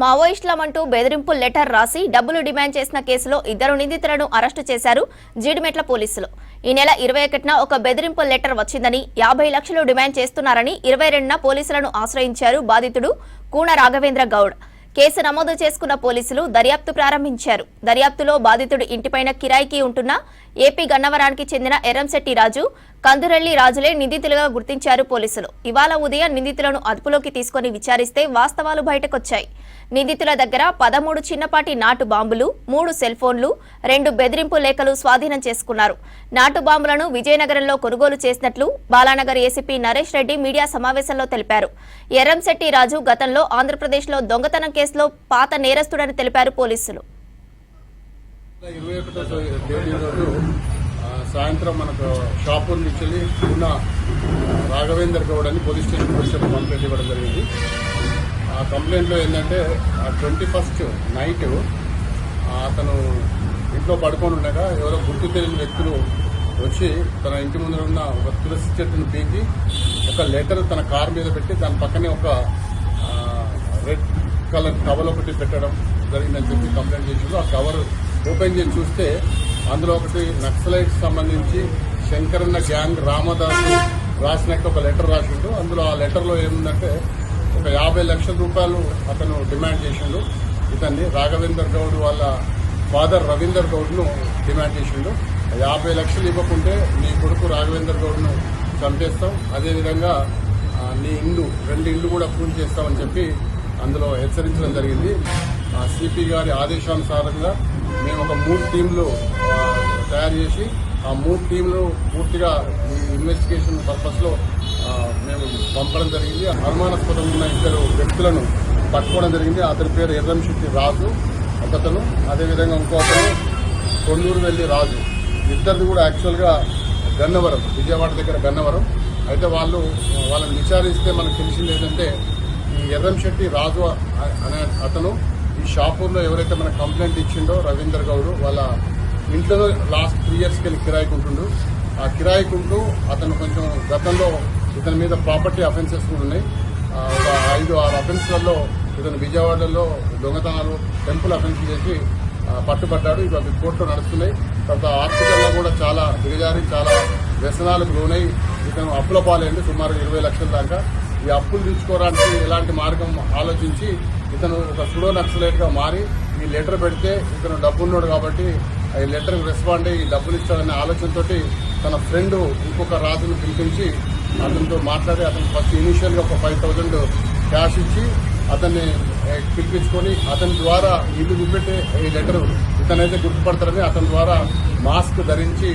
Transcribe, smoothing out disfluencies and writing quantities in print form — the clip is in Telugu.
మావోయిస్టులమంటూ బెదిరింపు లెటర్ రాసి డబ్బులు డిమాండ్ చేసిన కేసులో 2 నిందితులను అరెస్టు చేశారు జీడిమెట్ల పోలీసులు. ఈ నెల 21న ఒక బెదిరింపు లెటర్ వచ్చిందని 50 లక్షలు డిమాండ్ చేస్తున్నారని 22న పోలీసులను ఆశ్రయించారు బాధితుడు కూన రాఘవేంద్ర గౌడ్. కేసు నమోదు చేసుకున్న పోలీసులు దర్యాప్తు ప్రారంభించారు. దర్యాప్తులో బాధితుడి ఇంటిపైన కిరాయికి ఉంటున్న ఏపీ గన్నవరానికి చెందిన ఎర్రంశెట్టి రాజు, కందురెల్లి రాజులే నిందితులుగా గుర్తించారు పోలీసులు. ఇవాళ ఉదయం నిందితులను అదుపులోకి తీసుకుని విచారిస్తే వాస్తవాలు బయటకొచ్చాయి. నిందితుల దగ్గర 13 చిన్నపాటి నాటు బాంబులు, 3 సెల్ ఫోన్లు, 2 బెదిరింపు లేఖలు స్వాధీనం చేసుకున్నారు. నాటు బాంబులను విజయనగరంలో కొనుగోలు చేసినట్లు బాలానగర్ ఏసీపీ నరేష్ రెడ్డి మీడియా సమావేశంలో తెలిపారు. ఎర్రంశెట్టి రాజు గతంలో ఆంధ్రప్రదేశ్లో దొంగతనం కేసులో పాత నేరస్తుడని తెలిపారు పోలీసులు. సాయంత్రం మనకు షాపూర్ నుంచి ఉన్న రాఘవేందర్ గౌడ్ అని పోలీస్ స్టేషన్ వచ్చి కంప్లైంట్ ఇవ్వడం జరిగింది. ఆ కంప్లైంట్లో ఏంటంటే 21st నైట్ అతను ఇంట్లో పడుకొని ఉండగా ఎవరో గుర్తు తెలియని వ్యక్తులు వచ్చి తన ఇంటి ముందర ఉన్న ఒక తులసి చెట్టును పీకి ఒక లెటర్ తన కార్ మీద పెట్టి దాని పక్కనే ఒక రెడ్ కలర్ కవర్ ఒకటి పెట్టడం జరిగిందని చెప్పి కంప్లైంట్ చేసిండు. ఆ కవర్ ఓపెన్ చేసి చూస్తే అందులో ఒకటి నక్సలైట్స్ సంబంధించి శంకరన్న గ్యాంగ్ రామదాసు రాసినట్టు ఒక లెటర్ రాసిండు. అందులో ఆ లెటర్లో ఏముందంటే ఒక 50 లక్షల రూపాయలు అతను డిమాండ్ చేసిండు. ఇతన్ని రాఘవేందర్ గౌడ్ వాళ్ళ ఫాదర్ రవీందర్ గౌడ్ను డిమాండ్ చేసిండు. 50 లక్షలు ఇవ్వకుంటే నీ కొడుకు రాఘవేందర్ గౌడ్ను చంపేస్తాం, అదేవిధంగా నీ ఇల్లు 2 ఇళ్ళు కూడా పూర్తి చేస్తామని చెప్పి అందులో హెచ్చరించడం జరిగింది. సిపి గారి ఆదేశానుసారంగా మేము ఒక 3 టీంలు తయారు చేసి ఆ 3 టీంలు పూర్తిగా ఈ ఇన్వెస్టిగేషన్ పర్పస్లో మేము పంపడం జరిగింది. అనుమానాస్పదంగా ఉన్న 2 వ్యక్తులను పట్టుకోవడం జరిగింది. అతని పేరు ఎర్రంశెట్టి రాజు ఒకతను, అదేవిధంగా ఇంకో అతను కొండూరువెల్లి రాజు. ఇద్దరిది కూడా యాక్చువల్గా గన్నవరం, విజయవాడ దగ్గర గన్నవరం. అయితే వాళ్ళని విచారిస్తే మనకు తెలిసింది ఏంటంటే ఈ ఎర్రంశెట్టి రాజు అనే అతను ఈ షాపూర్లో ఎవరైతే మనకు కంప్లైంట్ ఇచ్చిండో రవీందర్ గౌడ్ వాళ్ళ ఇంట్లో లాస్ట్ 3 yearsకి వెళ్ళి కిరాయికుంటుండు. ఆ కిరాయికుంటూ అతను కొంచెం గతంలో ఇతని మీద ప్రాపర్టీ అఫెన్సెస్ కూడా ఉన్నాయి. ఒక 5-6 అఫెన్స్లలో ఇతను విజయవాడలో దొంగతనాలు, టెంపుల్ అఫెన్స్ చేసి పట్టుబడ్డాడు. ఇవి కోర్టులో నడుస్తున్నాయి. తర్వాత ఆర్థికంగా కూడా చాలా దిగజారి చాలా వ్యసనాలకు లోనై ఇతను అప్పుల పాలైంది. సుమారు 20 లక్షల దాకా. ఈ అప్పులు తీర్చుకోవడానికి ఎలాంటి మార్గం ఆలోచించి ఇతను ఒక సుడో నక్సలైట్గా మారి ఈ లెటర్ పెడితే ఇతను డబ్బున్నాడు కాబట్టి ఈ లెటర్కి రెస్పాండ్ అయ్యి ఈ డబ్బులు ఇచ్చాడనే ఆలోచనతో తన ఫ్రెండ్ ఇంకొక రాజును పిలిపించి అతనితో మాట్లాడి అతను ఫస్ట్ ఇనీషియల్గా ఒక 5,000 క్యాష్ ఇచ్చి అతన్ని పిలిపించుకొని అతని ద్వారా ఇల్లు చూపెట్టి ఈ లెటర్ ఇతనైతే గుర్తుపడతారని అతని ద్వారా మాస్క్ ధరించి